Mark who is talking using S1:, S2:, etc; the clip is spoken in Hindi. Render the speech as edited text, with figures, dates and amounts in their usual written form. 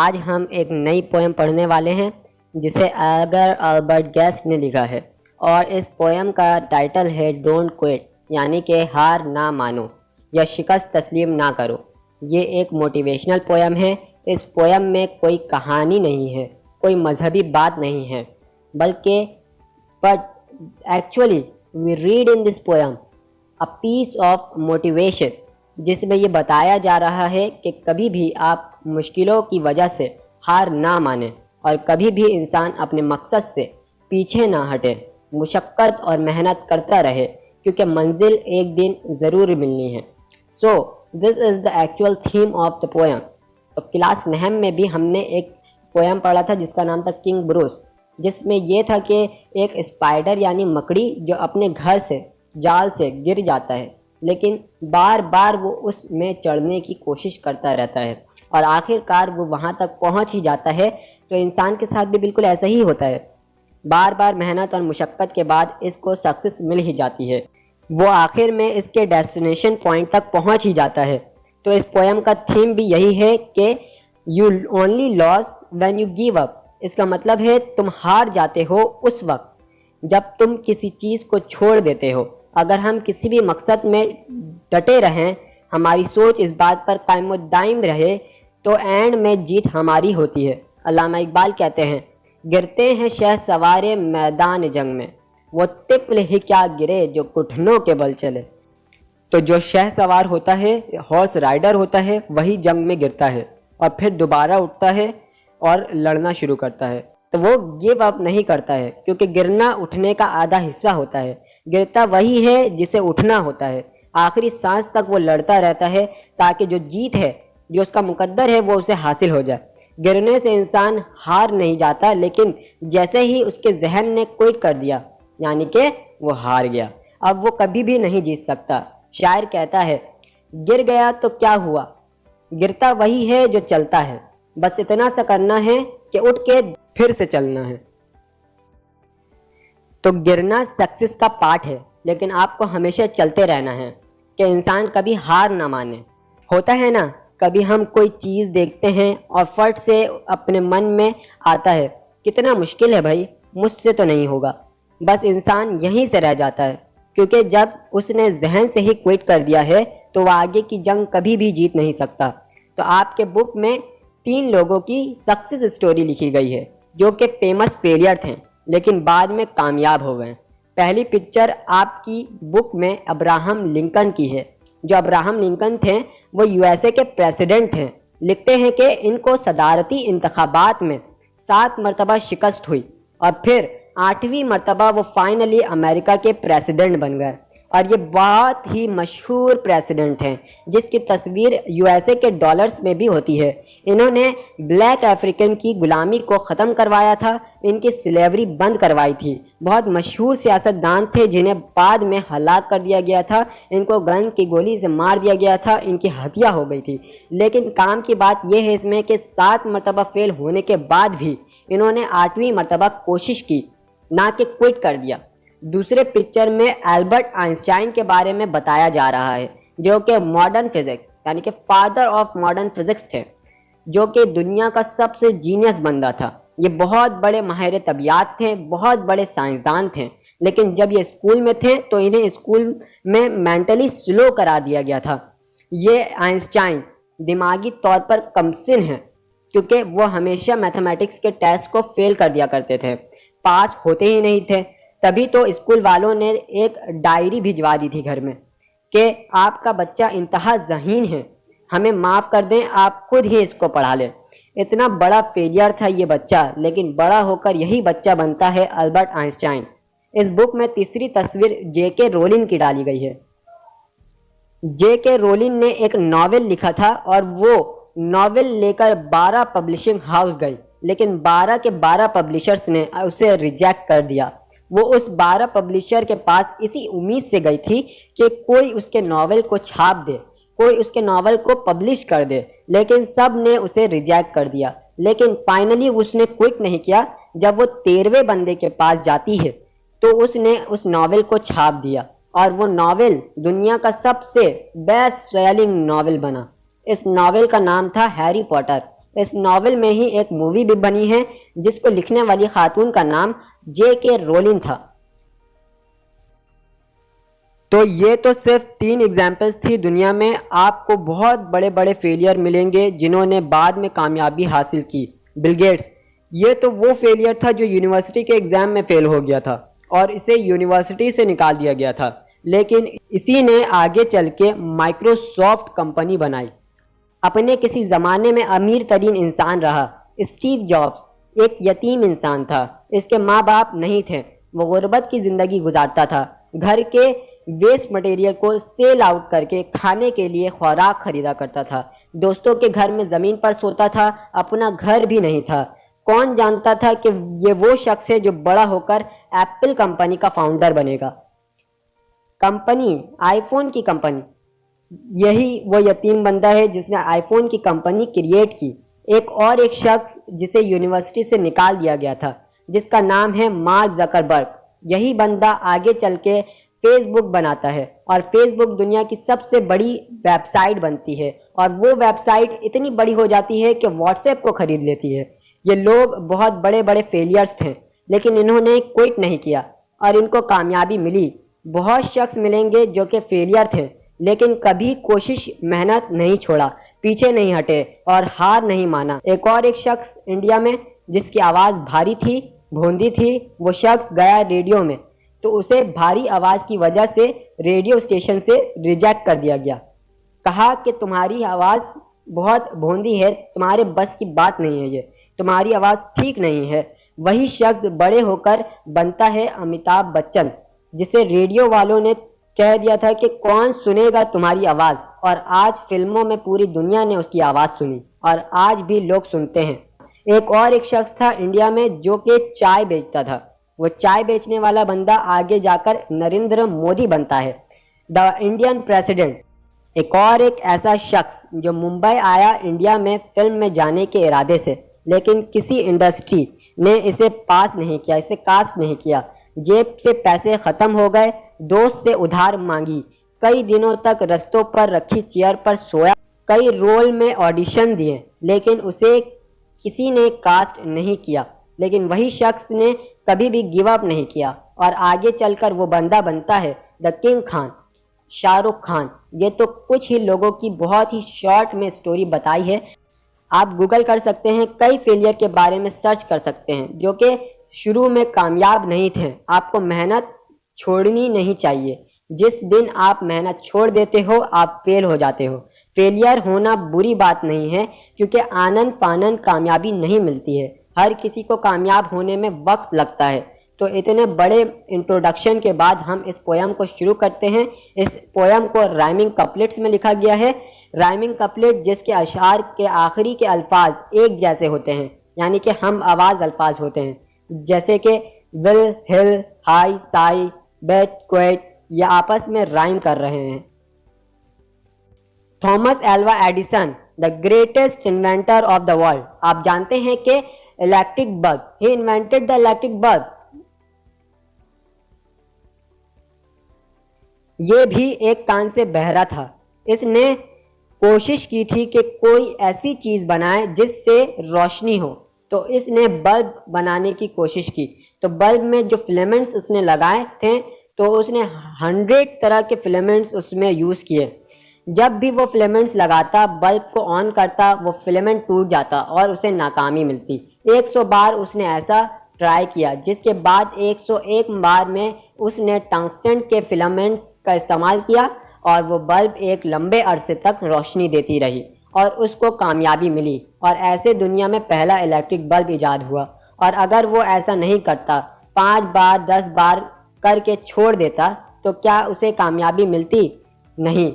S1: आज हम एक नई पोएम पढ़ने वाले हैं जिसे एडगर अल्बर्ट गेस्ट ने लिखा है और इस पोएम का टाइटल है डोंट क्विट, यानी कि हार ना मानो या शिकस्त तस्लीम ना करो। ये एक मोटिवेशनल पोएम है। इस पोएम में कोई कहानी नहीं है, कोई मजहबी बात नहीं है, बल्कि but actually we read in this poem a piece of motivation, जिसमें ये बताया जा रहा है कि कभी भी आप मुश्किलों की वजह से हार ना माने और कभी भी इंसान अपने मकसद से पीछे ना हटे, मुशक्क़त और मेहनत करता रहे, क्योंकि मंजिल एक दिन ज़रूर मिलनी है। So this is the actual theme of the poem. तो क्लास नहम में भी हमने एक पोएम पढ़ा था जिसका नाम था किंग ब्रूस, जिसमें यह था कि एक स्पाइडर यानी मकड़ी जो अपने घर से जाल से गिर जाता है, लेकिन बार बार वो उसमें चढ़ने की कोशिश करता रहता है और आखिरकार वो वहाँ तक पहुँच ही जाता है। तो इंसान के साथ भी बिल्कुल ऐसा ही होता है। बार बार मेहनत और मुशक्क़त के बाद इसको सक्सेस मिल ही जाती है, वो आखिर में इसके डेस्टिनेशन पॉइंट तक पहुँच ही जाता है। तो इस पोएम का थीम भी यही है कि you only loss when you give up. इसका मतलब है तुम हार जाते हो उस वक्त जब तुम किसी चीज़ को छोड़ देते हो। अगर हम किसी भी मकसद में डटे रहें, हमारी सोच इस बात पर कायम दाइम रहे, तो एंड में जीत हमारी होती है। अल्लामा इकबाल कहते हैं, गिरते हैं शह सवारे मैदान जंग में, वो तिफल ही क्या गिरे जो घुटनों के बल चले। तो जो शह सवार होता है, हॉर्स राइडर होता है, वही जंग में गिरता है और फिर दोबारा उठता है और लड़ना शुरू करता है। तो वो गिव अप नहीं करता है, क्योंकि गिरना उठने का आधा हिस्सा होता है। गिरता वही है जिसे उठना होता है। आखिरी सांस तक वो लड़ता रहता है ताकि जो जीत है, जो उसका मुकद्दर है, वो उसे हासिल हो जाए। गिरने से इंसान हार नहीं जाता, लेकिन जैसे ही उसके जहन ने क्विट कर दिया, यानी कि वो हार गया, अब वो कभी भी नहीं जीत सकता। शायर कहता है, गिर गया तो क्या हुआ, गिरता वही है जो चलता है, बस इतना सा करना है कि उठ के फिर से चलना है। तो गिरना सक्सेस का पार्ट है, लेकिन आपको हमेशा चलते रहना है कि इंसान कभी हार ना माने। होता है ना, कभी हम कोई चीज़ देखते हैं और फट से अपने मन में आता है, कितना मुश्किल है भाई, मुझसे तो नहीं होगा। बस इंसान यहीं से रह जाता है, क्योंकि जब उसने जहन से ही क्विट कर दिया है तो वह आगे की जंग कभी भी जीत नहीं सकता। तो आपके बुक में 3 लोगों की सक्सेस स्टोरी लिखी गई है जो कि फेमस फेलियर थे लेकिन बाद में कामयाब हो गए। पहली पिक्चर आपकी बुक में अब्राहम लिंकन की है। जो अब्राहम लिंकन थे वो यूएसए के प्रेसिडेंट थे। लिखते हैं कि इनको सदारती इंतखाबात में 7 मरतबा शिकस्त हुई और फिर 8वीं मरतबा वो फाइनली अमेरिका के प्रेसिडेंट बन गए। और ये बहुत ही मशहूर प्रेसिडेंट हैं जिसकी तस्वीर यूएसए के डॉलर्स में भी होती है। इन्होंने ब्लैक अफ्रीकन की गुलामी को ख़त्म करवाया था, इनकी स्लेवरी बंद करवाई थी। बहुत मशहूर सियासतदान थे जिन्हें बाद में हलाक कर दिया गया था, इनको गन की गोली से मार दिया गया था, इनकी हत्या हो गई थी। लेकिन काम की बात यह है इसमें कि 7 मरतबा फेल होने के बाद भी इन्होंने 8वीं मरतबा कोशिश की, ना कि क्विट कर दिया। दूसरे पिक्चर में एल्बर्ट आइंस्टाइन के बारे में बताया जा रहा है, जो कि मॉडर्न फिजिक्स यानी कि फादर ऑफ मॉडर्न फिजिक्स थे, जो कि दुनिया का सबसे जीनियस बंदा था। ये बहुत बड़े माहिर तबियात थे, बहुत बड़े साइंसदान थे, लेकिन जब ये स्कूल में थे तो इन्हें स्कूल में मेंटली स्लो करा दिया गया था। ये आइंस्टाइन दिमागी तौर पर कमसिन हैं, क्योंकि वो हमेशा मैथमेटिक्स के टेस्ट को फेल कर दिया करते थे, पास होते ही नहीं थे। तभी तो स्कूल वालों ने एक डायरी भिजवा दी थी घर में कि आपका बच्चा इंतहा ज़हीन है, हमें माफ़ कर दें, आप खुद ही इसको पढ़ा लें। इतना बड़ा फेलियर था ये बच्चा, लेकिन बड़ा होकर यही बच्चा बनता है अल्बर्ट आइंस्टाइन। इस बुक में तीसरी तस्वीर जेके रोलिन की डाली गई है। जेके रोलिन ने एक नावल लिखा था और वो नावल लेकर 12 पब्लिशिंग हाउस गई, लेकिन 12 के 12 पब्लिशर्स ने उसे रिजेक्ट कर दिया। वो उस 12 पब्लिशर के पास इसी उम्मीद से गई थी कि कोई उसके नावल को छाप दे, कोई उसके नावल को पब्लिश कर दे, लेकिन सब ने उसे रिजेक्ट कर दिया। लेकिन फाइनली उसने क्विट नहीं किया। जब वो 13वें बंदे के पास जाती है तो उसने उस नावल को छाप दिया और वो नावल दुनिया का सबसे बेस्ट सेलिंग नावल बना। इस नावल का नाम था हैरी पॉटर इस नॉवेल में ही एक मूवी भी बनी है जिसको लिखने वाली खातून का नाम J.K. रोलिंग था। तो ये तो सिर्फ 3 एग्जाम्पल्स थी। दुनिया में आपको बहुत बड़े बड़े फेलियर मिलेंगे जिन्होंने बाद में कामयाबी हासिल की। बिल गेट्स, ये तो वो फेलियर था जो यूनिवर्सिटी के एग्ज़ाम में फेल हो गया था और इसे यूनिवर्सिटी से निकाल दिया गया था, लेकिन इसी ने आगे चल के माइक्रोसॉफ्ट कंपनी बनाई। अपने किसी ज़माने में अमीर तरीन इंसान रहा। स्टीव जॉब्स एक यतीम इंसान था। इसके माँ बाप नहीं थे। वो गुर्बत की ज़िंदगी गुजारता था। घर के वेस्ट मटेरियल को सेल आउट करके खाने के लिए खुराक खरीदा करता था। दोस्तों के घर में ज़मीन पर सोता था। अपना घर भी नहीं था। कौन जानता था कि ये वो शख्स है जो बड़ा होकर एप्पल कंपनी का फाउंडर बनेगा। कंपनी, आईफोन की कंपनी। यही वो यतीम बंदा है जिसने आईफोन की कंपनी क्रिएट की। एक शख्स जिसे यूनिवर्सिटी से निकाल दिया गया था, जिसका नाम है मार्क जकरबर्ग। यही बंदा आगे चल के फेसबुक बनाता है और फेसबुक दुनिया की सबसे बड़ी वेबसाइट बनती है और वो वेबसाइट इतनी बड़ी हो जाती है कि व्हाट्सएप को खरीद लेती है। ये लोग बहुत बड़े बड़े फेलियर्स थे, लेकिन इन्होंने क्विट नहीं किया और इनको कामयाबी मिली। बहुत शख्स मिलेंगे जो कि फेलियर थे, लेकिन कभी कोशिश मेहनत नहीं छोड़ा, पीछे नहीं हटे और हार नहीं माना। एक शख्स इंडिया में जिसकी आवाज़ भारी थी, भोंदी थी, वो शख्स गया रेडियो में, तो उसे भारी आवाज़ की वजह से रेडियो स्टेशन से रिजेक्ट कर दिया गया। कहा कि तुम्हारी आवाज़ बहुत भोंदी है, तुम्हारे बस की बात नहीं है, ये तुम्हारी आवाज़ ठीक नहीं है। वही शख्स बड़े होकर बनता है अमिताभ बच्चन, जिसे रेडियो वालों ने कह दिया था कि कौन सुनेगा तुम्हारी आवाज़, और आज फिल्मों में पूरी दुनिया ने उसकी आवाज़ सुनी और आज भी लोग सुनते हैं। एक शख्स था इंडिया में जो कि चाय बेचता था। वो चाय बेचने वाला बंदा आगे जाकर नरेंद्र मोदी बनता है, द इंडियन प्रेसिडेंट। एक ऐसा शख्स जो मुंबई आया इंडिया में फिल्म में जाने के इरादे से, लेकिन किसी इंडस्ट्री ने इसे पास नहीं किया, इसे कास्ट नहीं किया। जेब से पैसे ख़त्म हो गए, दोस्त से उधार मांगी, कई दिनों तक रस्तों पर रखी चेयर पर सोया, कई रोल में ऑडिशन दिए, लेकिन उसे किसी ने कास्ट नहीं किया। लेकिन वही शख्स ने कभी भी गिव अप नहीं किया और आगे चलकर वो बंदा बनता है द किंग खान, शाहरुख खान। ये तो कुछ ही लोगों की बहुत ही शॉर्ट में स्टोरी बताई है। आप गूगल कर सकते हैं, कई फेलियर के बारे में सर्च कर सकते हैं जो कि शुरू में कामयाब नहीं थे। आपको मेहनत छोड़नी नहीं चाहिए। जिस दिन आप मेहनत छोड़ देते हो आप फेल हो जाते हो। फेलियर होना बुरी बात नहीं है, क्योंकि आनन फानन कामयाबी नहीं मिलती है। हर किसी को कामयाब होने में वक्त लगता है। तो इतने बड़े इंट्रोडक्शन के बाद हम इस पोयम को शुरू करते हैं। इस पोयम को राइमिंग कपलेट्स में लिखा गया है। राइमिंग कपलेट जिसके अशार के आखिरी के अल्फाज एक जैसे होते हैं, यानी कि हम आवाज़ अल्फाज होते हैं, जैसे कि will, hill, high, sigh, bet, क्वेट, ये आपस में राइम कर रहे हैं। Thomas Alva Edison, the greatest inventor of the world. आप जानते हैं कि electric bulb, he invented the electric bulb. ये भी एक कान से बहरा था। इसने कोशिश की थी कि कोई ऐसी चीज़ बनाए जिससे रोशनी हो, तो इसने बल्ब बनाने की कोशिश की। तो बल्ब में जो फिलामेंट्स उसने लगाए थे, तो उसने 100 तरह के फिलामेंट्स उसमें यूज़ किए। जब भी वो फिलामेंट्स लगाता, बल्ब को ऑन करता, वो फिलामेंट टूट जाता और उसे नाकामी मिलती। 100 बार उसने ऐसा ट्राई किया, जिसके बाद 101 बार में उसने टंगस्टन के फिलामेंट्स का इस्तेमाल किया और वो बल्ब एक लंबे अरसे तक रोशनी देती रही और उसको कामयाबी मिली और ऐसे दुनिया में पहला इलेक्ट्रिक बल्ब इजाद हुआ। और अगर वो ऐसा नहीं करता, 5 बार 10 बार करके छोड़ देता, तो क्या उसे कामयाबी मिलती? नहीं।